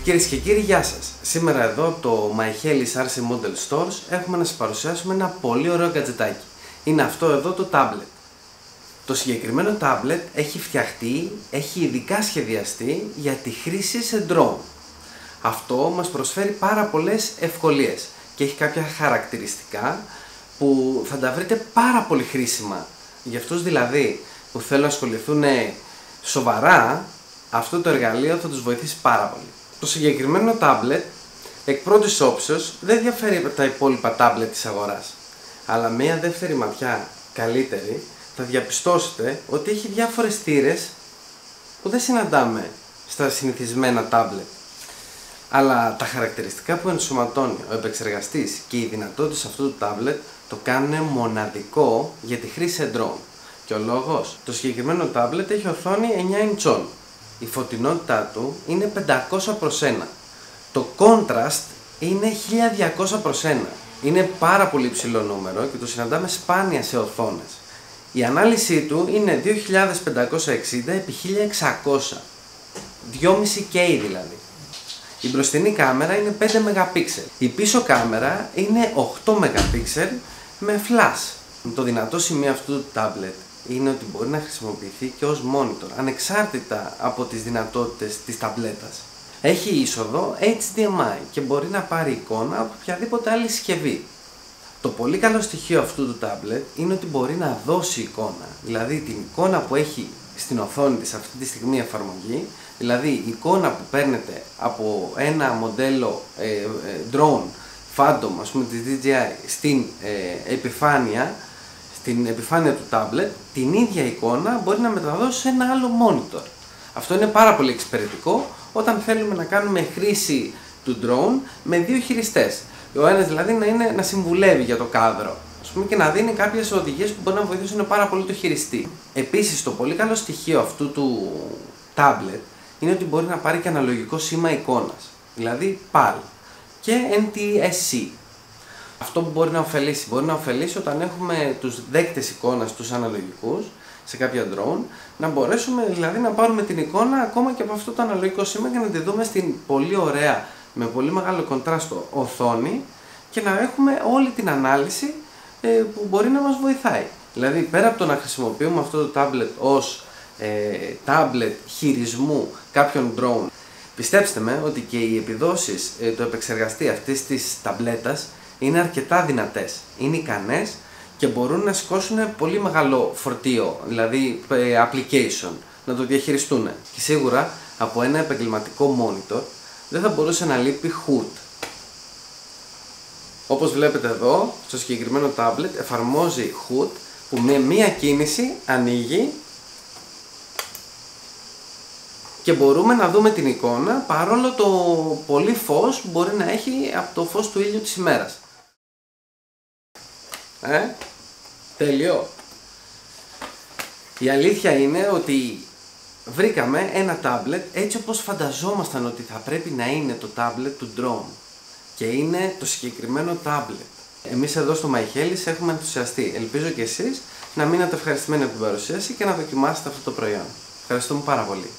Κυρίες και κύριοι, γεια σας! Σήμερα εδώ από το MyHelis RC Model Stores έχουμε να σας παρουσιάσουμε ένα πολύ ωραίο γκατζετάκι. Είναι αυτό εδώ το tablet. Το συγκεκριμένο tablet έχει φτιαχτεί, έχει ειδικά σχεδιαστεί για τη χρήση σε drone. Αυτό μας προσφέρει πάρα πολλές ευκολίες και έχει κάποια χαρακτηριστικά που θα τα βρείτε πάρα πολύ χρήσιμα. Για αυτούς δηλαδή που θέλουν να ασχοληθούν σοβαρά, αυτό το εργαλείο θα τους βοηθήσει πάρα πολύ. Το συγκεκριμένο tablet εκ πρώτης όψεως δεν διαφέρει από τα υπόλοιπα tablet της αγοράς, αλλά μια δεύτερη ματιά καλύτερη θα διαπιστώσετε ότι έχει διάφορες θύρες που δεν συναντάμε στα συνηθισμένα tablet. Αλλά τα χαρακτηριστικά που ενσωματώνει ο επεξεργαστής και οι δυνατότητες αυτού του tablet το κάνουν μοναδικό για τη χρήση σε drone. Και ο λόγος, το συγκεκριμένο tablet έχει οθόνη 9 ιντσών. Η φωτεινότητά του είναι 500x1. Το contrast είναι 1200x1. Είναι πάρα πολύ υψηλό νούμερο και το συναντάμε σπάνια σε οθόνες. Η ανάλυση του είναι 2560x1600. 2,5K δηλαδή. Η μπροστινή κάμερα είναι 5 MP. Η πίσω κάμερα είναι 8 MP με flash. Το δυνατό σημείο αυτού του tablet είναι ότι μπορεί να χρησιμοποιηθεί και ως monitor, ανεξάρτητα από τις δυνατότητες της ταμπλέτας. Έχει είσοδο HDMI και μπορεί να πάρει εικόνα από οποιαδήποτε άλλη συσκευή. Το πολύ καλό στοιχείο αυτού του tablet είναι ότι μπορεί να δώσει εικόνα, δηλαδή την εικόνα που έχει στην οθόνη της αυτή τη στιγμή εφαρμογή, δηλαδή η εικόνα που παίρνετε από ένα μοντέλο drone Phantom, ας πούμε της DJI, στην επιφάνεια του tablet, την ίδια εικόνα μπορεί να μεταδώσει σε ένα άλλο monitor. Αυτό είναι πάρα πολύ εξυπηρετικό όταν θέλουμε να κάνουμε χρήση του drone με δύο χειριστές. Ο ένας δηλαδή να συμβουλεύει για το κάδρο, ας πούμε, και να δίνει κάποιες οδηγίες που μπορεί να βοηθήσουν πάρα πολύ το χειριστή. Επίσης, το πολύ καλό στοιχείο αυτού του tablet είναι ότι μπορεί να πάρει και αναλογικό σήμα εικόνας, δηλαδή PAL και NTSC. Αυτό που μπορεί να ωφελήσει όταν έχουμε τους δέκτες εικόνας, τους αναλογικούς, σε κάποια drone, να μπορέσουμε δηλαδή να πάρουμε την εικόνα ακόμα και από αυτό το αναλογικό σήμα και να τη δούμε στην πολύ ωραία, με πολύ μεγάλο κοντράστο οθόνη και να έχουμε όλη την ανάλυση που μπορεί να μας βοηθάει. Δηλαδή, πέρα από το να χρησιμοποιούμε αυτό το tablet ως tablet χειρισμού κάποιων drone, πιστέψτε με ότι και οι επιδόσεις του επεξεργαστή αυτής της ταμπλέτας είναι αρκετά δυνατές, είναι ικανές και μπορούν να σηκώσουν πολύ μεγάλο φορτίο, δηλαδή application, να το διαχειριστούν. Και σίγουρα από ένα επαγγελματικό monitor δεν θα μπορούσε να λείπει HUD. Όπως βλέπετε εδώ, στο συγκεκριμένο tablet εφαρμόζει HUD που με μία κίνηση ανοίγει και μπορούμε να δούμε την εικόνα παρόλο το πολύ φως που μπορεί να έχει από το φως του ήλιου της ημέρας. Τέλειο! Η αλήθεια είναι ότι βρήκαμε ένα tablet έτσι όπως φανταζόμασταν ότι θα πρέπει να είναι το tablet του drone. Και είναι το συγκεκριμένο tablet. Εμείς εδώ στο MyHelis έχουμε ενθουσιαστεί. Ελπίζω και εσείς να μείνετε ευχαριστημένοι από την παρουσίαση και να δοκιμάσετε αυτό το προϊόν. Ευχαριστούμε πάρα πολύ.